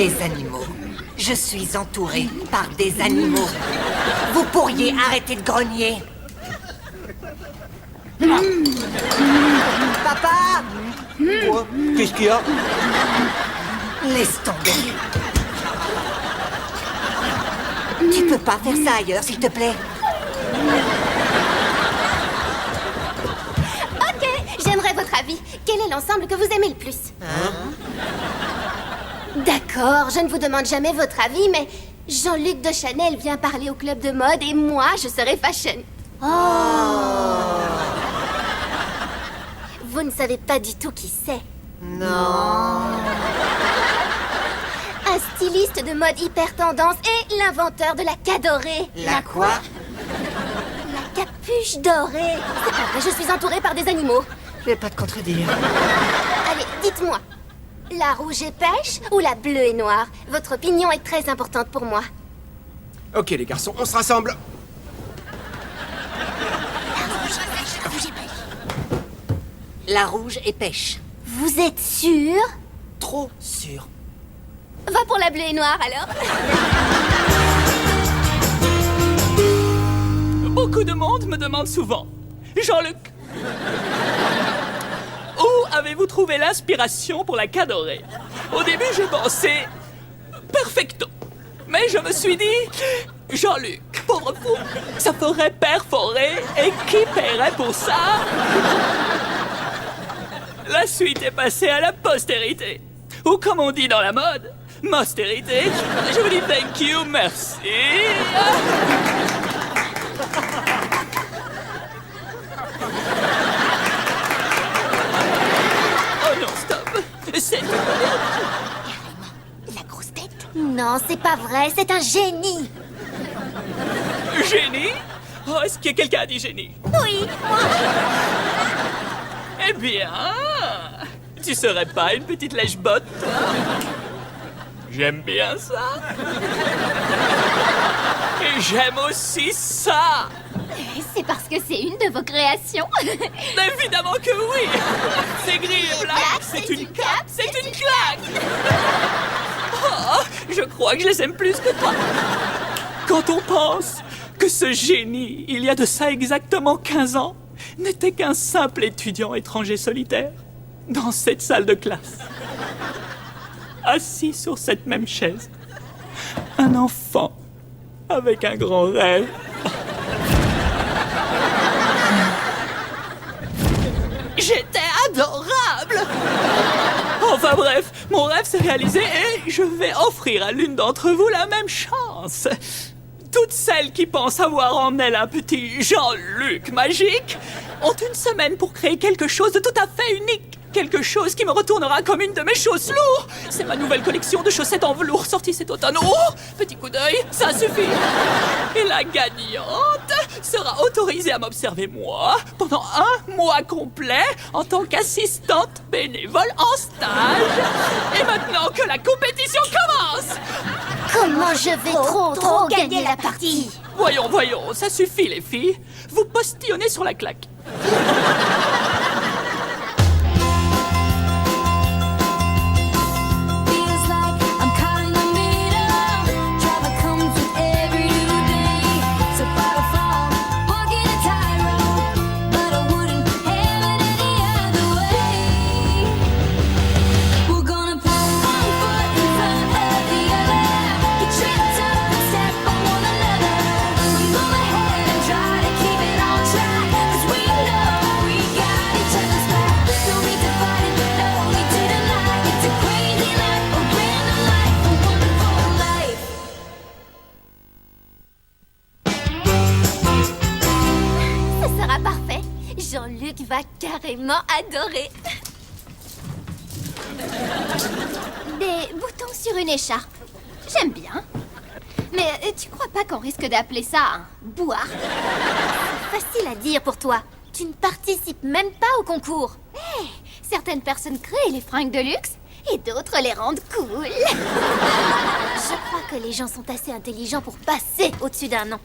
Des animaux. Je suis entourée par des animaux. Vous pourriez arrêter de grogner. Papa! Quoi? Qu'est-ce qu'il y a? Laisse tomber. Tu peux pas faire ça ailleurs, s'il te plaît. Ok, j'aimerais votre avis. Quel est l'ensemble que vous aimez le plus? D'accord, je ne vous demande jamais votre avis, mais Jean-Luc de Chanel vient parler au club de mode et moi, je serai fashion. Vous ne savez pas du tout qui c'est. Non. Un styliste de mode hyper tendance et l'inventeur de la cadorée. La quoi? La capuche dorée. C'est pas vrai, je suis entourée par des animaux. Je vais pas te contredire. Allez, dites-moi. La rouge et pêche ou la bleue et noire? Votre opinion est très importante pour moi. Ok, les garçons, on se rassemble. La rouge et pêche. Vous êtes sûr? Trop sûr. Va pour la bleue et noire alors. Beaucoup de monde me demande souvent. Jean-Luc, où avez-vous trouvé l'inspiration pour la cadorée? Au début, je pensais perfecto. Mais je me suis dit, Jean-Luc, pauvre fou, ça ferait perforer et qui paierait pour ça? La suite est passée à la postérité. Ou comme on dit dans la mode, mostérité. Je vous dis thank you, merci. Oh non, stop. C'est... La grosse tête? Non, c'est pas vrai, c'est un génie. Génie? Oh, est-ce que quelqu'un a dit génie? Oui, moi. Eh bien, tu serais pas une petite lèche-botte, toi? J'aime bien ça. Et j'aime aussi ça. C'est parce que c'est une de vos créations. Évidemment que oui. C'est gris et black, c'est une cape, c'est une claque. Oh, je crois que je les aime plus que toi. Quand on pense que ce génie, il y a de ça exactement 15 ans, n'était qu'un simple étudiant étranger solitaire dans cette salle de classe. Assis sur cette même chaise. Un enfant avec un grand rêve. J'étais adorable! Enfin bref, mon rêve s'est réalisé et je vais offrir à l'une d'entre vous la même chance. Toutes celles qui pensent avoir en elles un petit Jean-Luc magique ont une semaine pour créer quelque chose de tout à fait unique. Quelque chose qui me retournera comme une de mes chausses lourdes. C'est ma nouvelle collection de chaussettes en velours sortie cet automne. Oh, petit coup d'œil, ça suffit. Et la gagnante sera autorisée à m'observer moi pendant 1 mois complet en tant qu'assistante bénévole en stage. Et maintenant que la compétition commence. Comment je vais trop gagner la partie? Voyons, ça suffit les filles. Vous postillonnez sur la claque. Jean-Luc va carrément adorer. Des boutons sur une écharpe. J'aime bien. Mais tu crois pas qu'on risque d'appeler ça un boire? C'est facile à dire pour toi. Tu ne participes même pas au concours. Certaines personnes créent les fringues de luxe et d'autres les rendent cool. Je crois que les gens sont assez intelligents pour passer au-dessus d'un nom.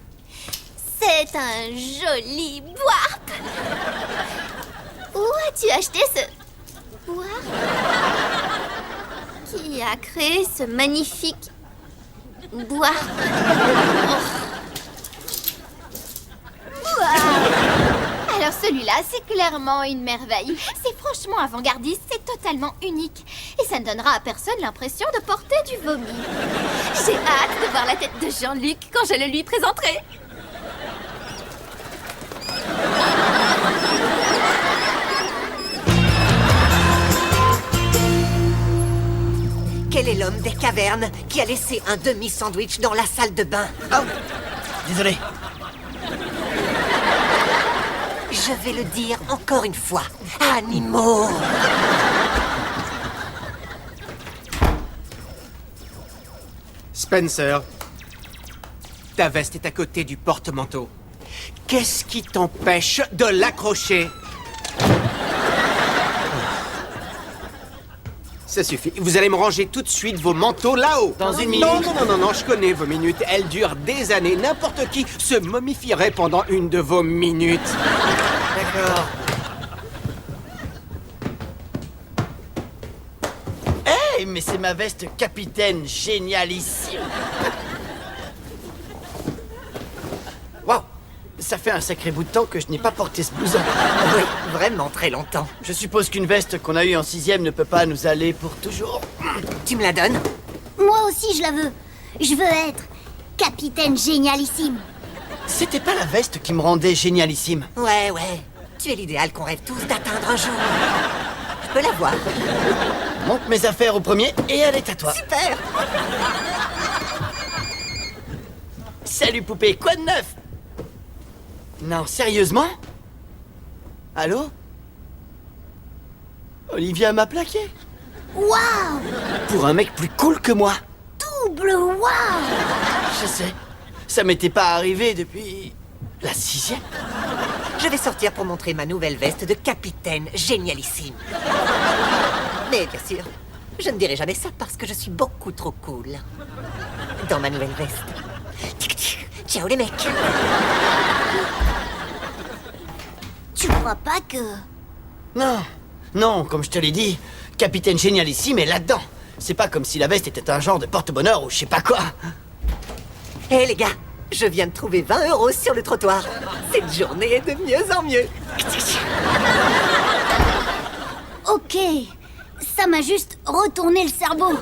C'est un joli boarp. Où as-tu acheté ce boarp? Qui a créé ce magnifique bois? Wow. Alors celui-là, c'est clairement une merveille. C'est franchement avant-gardiste, c'est totalement unique. Et ça ne donnera à personne l'impression de porter du vomi. J'ai hâte de voir la tête de Jean-Luc quand je le lui présenterai. Quel est l'homme des cavernes qui a laissé un demi-sandwich dans la salle de bain? Oh, désolé. Je vais le dire encore une fois. Animaux! Spencer, ta veste est à côté du porte-manteau. Qu'est-ce qui t'empêche de l'accrocher? Ça suffit. Vous allez me ranger tout de suite vos manteaux là-haut. Dans une minute. Non, je connais vos minutes. Elles durent des années. N'importe qui se momifierait pendant une de vos minutes. D'accord. Hey, mais c'est ma veste capitaine génialissime. Waouh, ça fait un sacré bout de temps que je n'ai pas porté ce blouson. Oui, vraiment très longtemps. Je suppose qu'une veste qu'on a eue en 6e ne peut pas nous aller pour toujours. Tu me la donnes? Moi aussi, je la veux. Je veux être capitaine génialissime. C'était pas la veste qui me rendait génialissime. Ouais. Tu es l'idéal qu'on rêve tous d'atteindre un jour. Je peux l'avoir. Monte mes affaires au premier et elle est à toi. Super! Salut poupée, quoi de neuf? Non, sérieusement? Allô? Olivia m'a plaqué. Waouh! Pour un mec plus cool que moi. Double waouh! Je sais. Ça m'était pas arrivé depuis la 6e. Je vais sortir pour montrer ma nouvelle veste de capitaine génialissime. Mais bien sûr, je ne dirai jamais ça parce que je suis beaucoup trop cool. Dans ma nouvelle veste. Ciao les mecs! Tu crois pas que... Non, comme je te l'ai dit, capitaine génialissime est là-dedans. C'est pas comme si la veste était un genre de porte-bonheur ou je sais pas quoi. Hé les gars, je viens de trouver 20 € sur le trottoir. Cette journée est de mieux en mieux. Ok, ça m'a juste retourné le cerveau.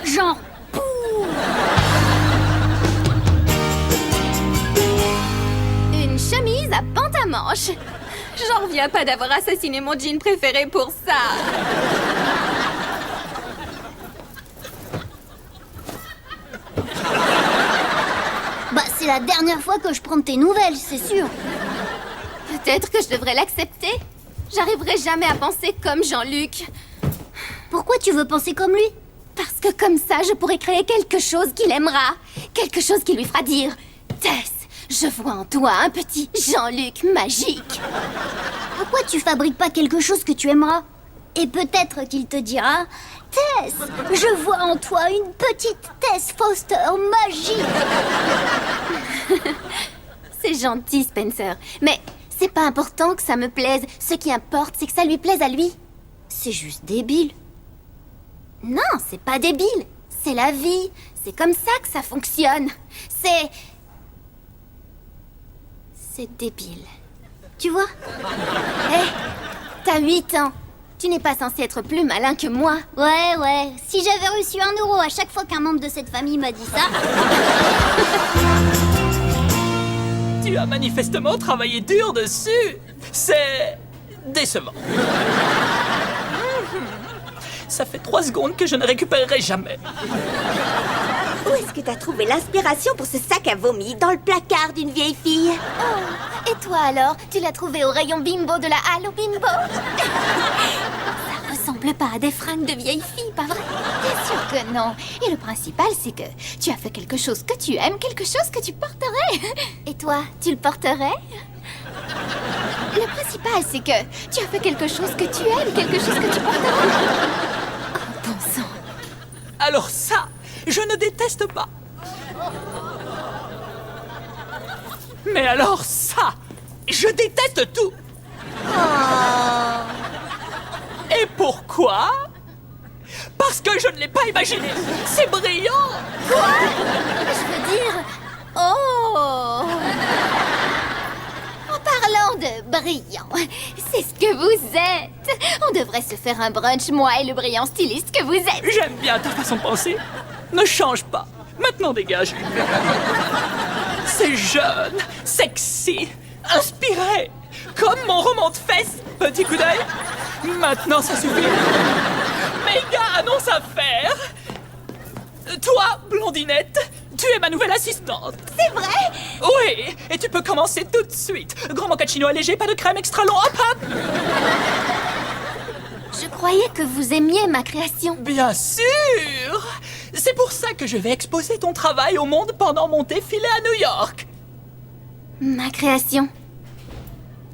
Genre, pouh! Une chemise à pente à manches. J'en reviens pas d'avoir assassiné mon jean préféré pour ça. Bah, c'est la dernière fois que je prends de tes nouvelles, c'est sûr. Peut-être que je devrais l'accepter. J'arriverai jamais à penser comme Jean-Luc. Pourquoi tu veux penser comme lui? Parce que comme ça, je pourrais créer quelque chose qu'il aimera. Quelque chose qui lui fera dire « Tess, je vois en toi un petit Jean-Luc magique. » Pourquoi tu fabriques pas quelque chose que tu aimeras? Et peut-être qu'il te dira « Tess, je vois en toi une petite Tess Foster magique. » C'est gentil, Spencer. Mais c'est pas important que ça me plaise. Ce qui importe, c'est que ça lui plaise à lui. C'est juste débile. Non, c'est pas débile. C'est la vie. C'est comme ça que ça fonctionne. C'est débile. Tu vois? Hé, t'as 8 ans. Tu n'es pas censé être plus malin que moi. Ouais. Si j'avais reçu 1 € à chaque fois qu'un membre de cette famille m'a dit ça... Tu as manifestement travaillé dur dessus. C'est décevant. Ça fait 3 secondes que je ne récupérerai jamais. Où est-ce que t'as trouvé l'inspiration pour ce sac à vomi? Dans le placard d'une vieille fille? Oh, et toi alors? Tu l'as trouvé au rayon bimbo de la halle au bimbo? Ça ressemble pas à des fringues de vieille fille, pas vrai? Bien sûr que non. Et le principal, c'est que tu as fait quelque chose que tu aimes, quelque chose que tu porterais. Et toi, tu le porterais? Le principal, c'est que tu as fait quelque chose que tu aimes, quelque chose que tu porterais. Oh, bon sang. Alors ça, je ne déteste pas. Mais alors ça, je déteste tout. Et pourquoi? Parce que je ne l'ai pas imaginé. C'est brillant. Je veux dire... Oh! En parlant de brillant, c'est ce que vous êtes. On devrait se faire un brunch, moi et le brillant styliste que vous êtes. J'aime bien ta façon de penser. Ne change pas. Maintenant, dégage. C'est jeune, sexy, inspiré. Comme mon roman de fesses. Petit coup d'œil. Maintenant, ça suffit. Méga annonce à faire. Toi, blondinette, tu es ma nouvelle assistante. C'est vrai? Oui, et tu peux commencer tout de suite. Grand mochaccino allégé, pas de crème extra long, hop hop. Je croyais que vous aimiez ma création. Bien sûr. C'est pour ça que je vais exposer ton travail au monde pendant mon défilé à New York. Ma création?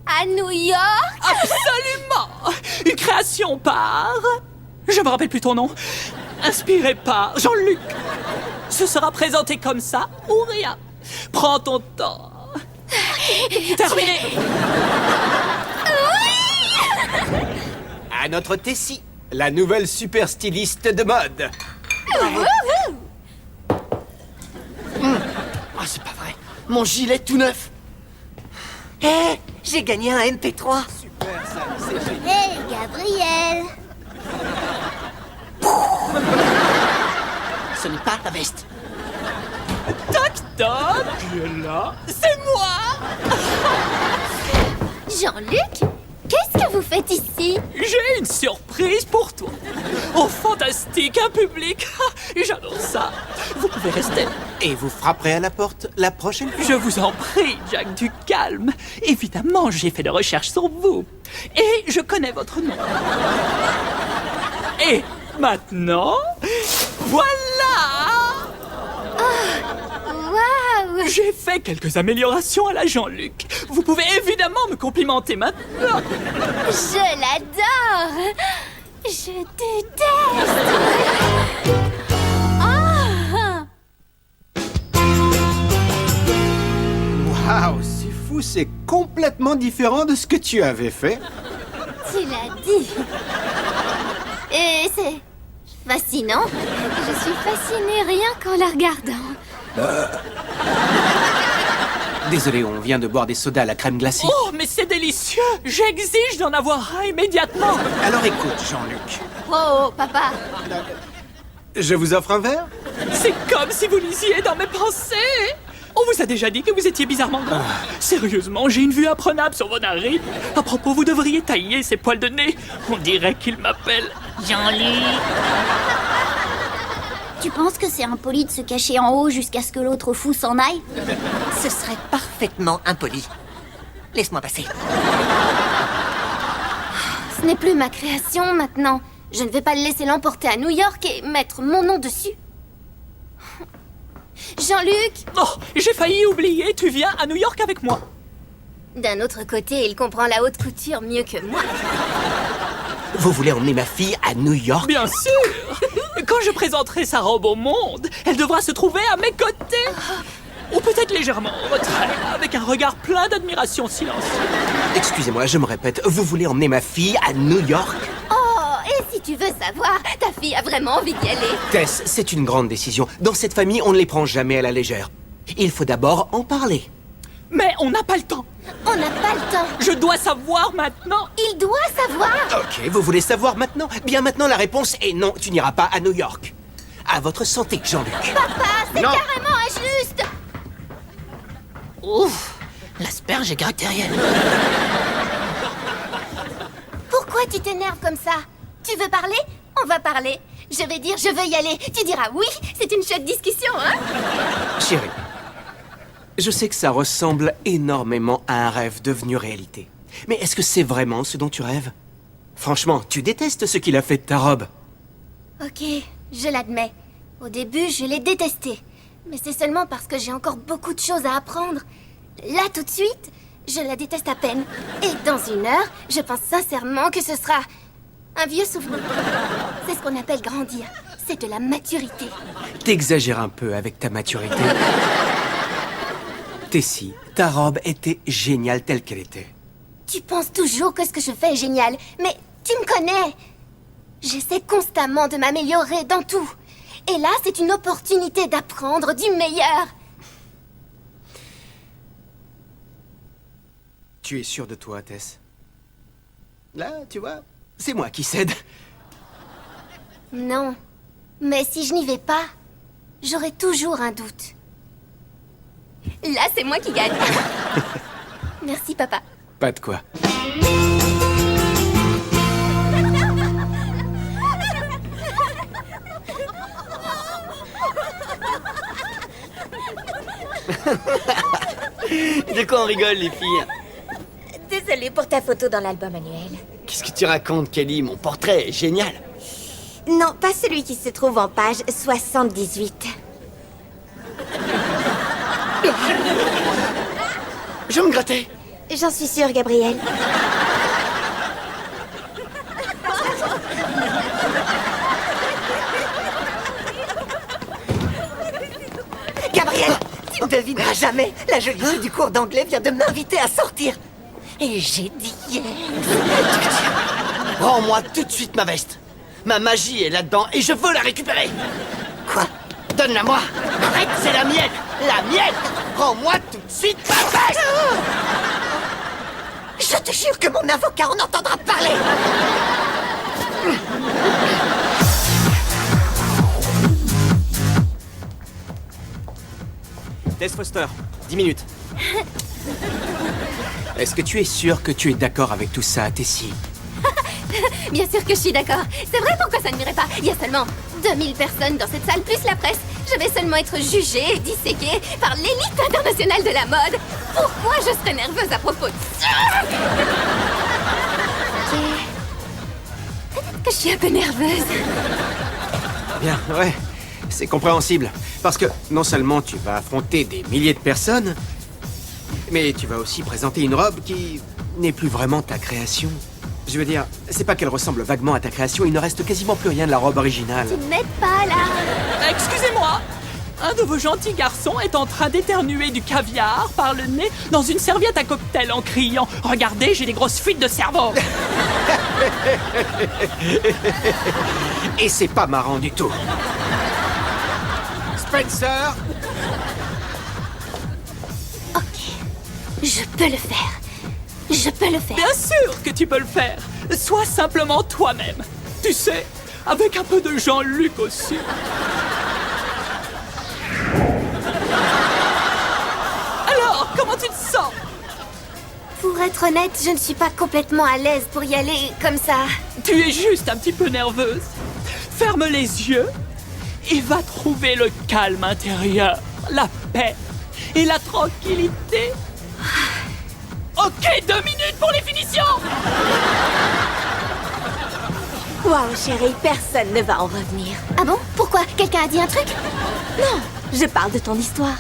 À New York? Absolument. Une création par... Je me rappelle plus ton nom. Inspiré par Jean-Luc. Ce sera présenté comme ça ou rien. Prends ton temps. Terminé. À notre Tessie, la nouvelle super styliste de mode. Ah, c'est pas vrai. Mon gilet tout neuf. Hé, j'ai gagné un MP3. Hé, Gabriel! Ce n'est pas ta veste. Toc toc. Qui est là? C'est moi. Jean-Luc? Qu'est-ce que vous faites ici? J'ai une surprise pour toi. Oh, fantastique, un public. J'adore ça. Vous pouvez rester. Et vous frapperez à la porte la prochaine fois. Je vous en prie, Jack, du calme. Évidemment, j'ai fait des recherches sur vous. Et je connais votre nom. Et maintenant, voilà! Waouh! J'ai fait quelques améliorations à la Jean-Luc. Vous pouvez évidemment me complimenter maintenant. Je l'adore! Je déteste! Ah! Waouh, c'est fou, c'est complètement différent de ce que tu avais fait. Tu l'as dit! Et c'est fascinant. Je suis fascinée rien qu'en la regardant. Désolé, on vient de boire des sodas à la crème glacée. Oh, mais c'est délicieux! J'exige d'en avoir un immédiatement. Alors écoute, Jean-Luc. Oh, papa! Je vous offre un verre? C'est comme si vous lisiez dans mes pensées. On vous a déjà dit que vous étiez bizarrement grand. Sérieusement, j'ai une vue imprenable sur vos narines. À propos, vous devriez tailler ces poils de nez. On dirait qu'il m'appelle Jean-Luc. Tu penses que c'est impoli de se cacher en haut jusqu'à ce que l'autre fou s'en aille? Ce serait parfaitement impoli. Laisse-moi passer. Ce n'est plus ma création maintenant. Je ne vais pas le laisser l'emporter à New York et mettre mon nom dessus. Jean-Luc! Oh, j'ai failli oublier, tu viens à New York avec moi. D'un autre côté, il comprend la haute couture mieux que moi. Vous voulez emmener ma fille à New York? Bien sûr. Quand je présenterai sa robe au monde, elle devra se trouver à mes côtés. Ou peut-être légèrement en retrait, avec un regard plein d'admiration silencieuse. Excusez-moi, je me répète, vous voulez emmener ma fille à New York? Oh, et si tu veux savoir, ta fille a vraiment envie d'y aller. Tess, c'est une grande décision. Dans cette famille, on ne les prend jamais à la légère. Il faut d'abord en parler. Mais on n'a pas le temps. On n'a pas le temps. Je dois savoir maintenant. Il doit savoir. Ok, vous voulez savoir maintenant? Bien maintenant, la réponse est non, tu n'iras pas à New York. À votre santé, Jean-Luc. Papa, c'est Non. carrément injuste. Ouf, l'asperge est caractérielle. Pourquoi tu t'énerves comme ça? Tu veux parler? On va parler. Je vais dire je veux y aller. Tu diras oui. C'est une chouette discussion, hein? Chérie, je sais que ça ressemble énormément à un rêve devenu réalité. Mais est-ce que c'est vraiment ce dont tu rêves? Franchement, tu détestes ce qu'il a fait de ta robe. Ok, je l'admets. Au début, je l'ai détesté. Mais c'est seulement parce que j'ai encore beaucoup de choses à apprendre. Là, tout de suite, je la déteste à peine. Et dans une heure, je pense sincèrement que ce sera un vieux souvenir. C'est ce qu'on appelle grandir. C'est de la maturité. T'exagères un peu avec ta maturité. Tessie, ta robe était géniale telle qu'elle était. Tu penses toujours que ce que je fais est génial. Mais tu me connais. J'essaie constamment de m'améliorer dans tout. Et là, c'est une opportunité d'apprendre du meilleur. Tu es sûre de toi, Tess? Là, tu vois, c'est moi qui cède. Non. Mais si je n'y vais pas, j'aurai toujours un doute. Là, c'est moi qui gagne. Merci, papa. Pas de quoi. De quoi on rigole, les filles? Désolée pour ta photo dans l'album annuel. Qu'est-ce que tu racontes, Kelly? Mon portrait est génial. Non, pas celui qui se trouve en page 78. Je me grattais. J'en suis sûre, Gabriel. Gabriel, tu ne devineras jamais. La jolie fille du cours d'anglais vient de m'inviter à sortir. Et j'ai dit yes. Rends-moi tout de suite ma veste. Ma magie est là-dedans et je veux la récupérer. Quoi? Donne-la moi. Arrête, c'est la mienne. La mienne. Rends-moi tout de suite ma veste. Je te jure que mon avocat en entendra parler. Tess Foster, 10 minutes. Est-ce que tu es sûre que tu es d'accord avec tout ça, Tessie? Bien sûr que je suis d'accord. C'est vrai, pourquoi ça ne m'irait pas? Il y a seulement 2000 personnes dans cette salle, plus la presse. Je vais seulement être jugée et disséquée par l'élite internationale de la mode. Pourquoi je serais nerveuse à propos de ça? Peut-être que je suis un peu nerveuse. Bien, ouais, c'est compréhensible. Parce que non seulement tu vas affronter des milliers de personnes, mais tu vas aussi présenter une robe qui n'est plus vraiment ta création. Je veux dire, c'est pas qu'elle ressemble vaguement à ta création, il ne reste quasiment plus rien de la robe originale. Tu m'aides pas, là. Excusez-moi, un de vos gentils garçons est en train d'éternuer du caviar par le nez dans une serviette à cocktail en criant « Regardez, j'ai des grosses fuites de cerveau !» Et c'est pas marrant du tout. Spencer! Ok, je peux le faire. Je peux le faire. Bien sûr que tu peux le faire. Sois simplement toi-même. Tu sais, avec un peu de Jean-Luc aussi. Alors, comment tu te sens? Pour être honnête, je ne suis pas complètement à l'aise pour y aller comme ça. Tu es juste un petit peu nerveuse. Ferme les yeux et va trouver le calme intérieur, la paix et la tranquillité. Ok, 2 minutes pour les finitions. Waouh, chérie, personne ne va en revenir. Ah bon? Pourquoi? Quelqu'un a dit un truc? Non, je parle de ton histoire.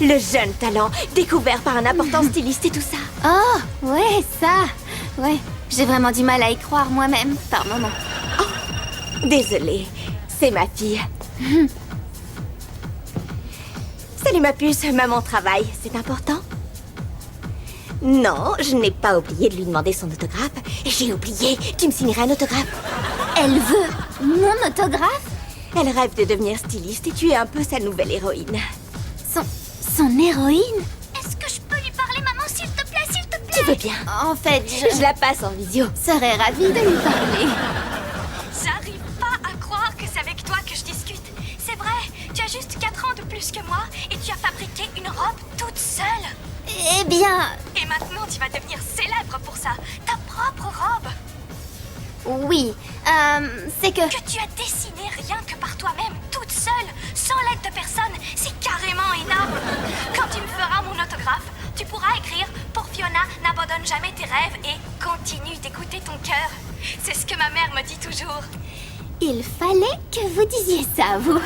Le jeune talent, découvert par un important styliste et tout ça. Oh, ouais, ça. Ouais, j'ai vraiment du mal à y croire moi-même, par moments. Désolée, c'est ma fille. Salut ma puce, maman travaille, c'est important? Non, je n'ai pas oublié de lui demander son autographe. J'ai oublié, tu me signerais un autographe? Elle veut mon autographe? Elle rêve de devenir styliste et tu es un peu sa nouvelle héroïne. Son héroïne? Est-ce que je peux lui parler, maman, s'il te plaît, s'il te plaît? Tu veux bien? En fait, Je la passe en visio. serais ravie de lui parler. J'arrive pas à croire que c'est avec toi que je discute. C'est vrai, tu as juste 4 ans de plus que moi et tu as fabriqué une robe toute seule. Eh bien, Et maintenant, tu vas devenir célèbre pour ça. Ta propre robe oui, c'est que... que tu as dessinée rien que par toi-même, toute seule, sans l'aide de personne. C'est carrément énorme. Quand tu me feras mon autographe, tu pourras écrire « Pour Fiona, n'abandonne jamais tes rêves et continue d'écouter ton cœur ». C'est ce que ma mère me dit toujours. Il fallait que vous disiez ça, vous.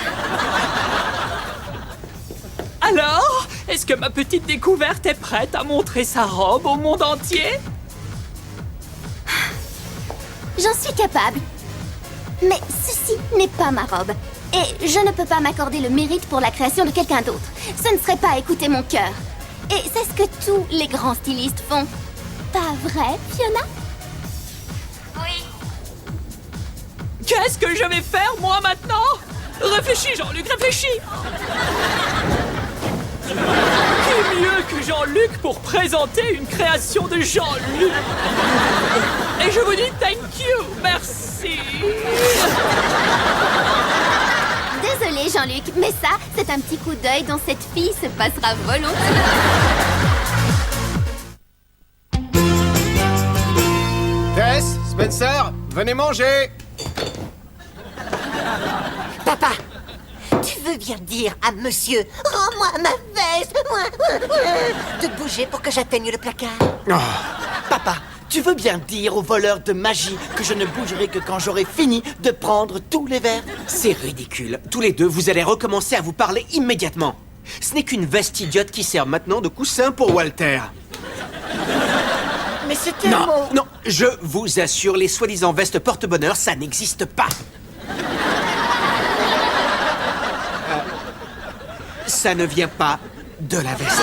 Alors, est-ce que ma petite découverte est prête à montrer sa robe au monde entier? J'en suis capable. Mais ceci n'est pas ma robe. Et je ne peux pas m'accorder le mérite pour la création de quelqu'un d'autre. Ce ne serait pas écouter mon cœur. Et c'est ce que tous les grands stylistes font. Pas vrai, Fiona? Oui, Qu'est-ce que je vais faire, moi, maintenant? Réfléchis, Jean-Luc, réfléchis! Qui mieux que Jean-Luc pour présenter une création de Jean-Luc? Et je vous dis thank you, merci! Désolé, Jean-Luc, mais ça, c'est un petit coup d'œil dont cette fille se passera volontiers. Tess, Spencer, venez manger. Papa, tu veux bien dire à monsieur, rends-moi ma veste, de bouger pour que j'atteigne le placard? Papa, tu veux bien dire au voleur de magie que je ne bougerai que quand j'aurai fini de prendre tous les verres? C'est ridicule. Tous les deux, vous allez recommencer à vous parler immédiatement. Ce n'est qu'une veste idiote qui sert maintenant de coussin pour Walter. Mais c'était Non, mon... non, je vous assure, les soi-disant vestes porte-bonheur, ça n'existe pas. Ça ne vient pas de la veste.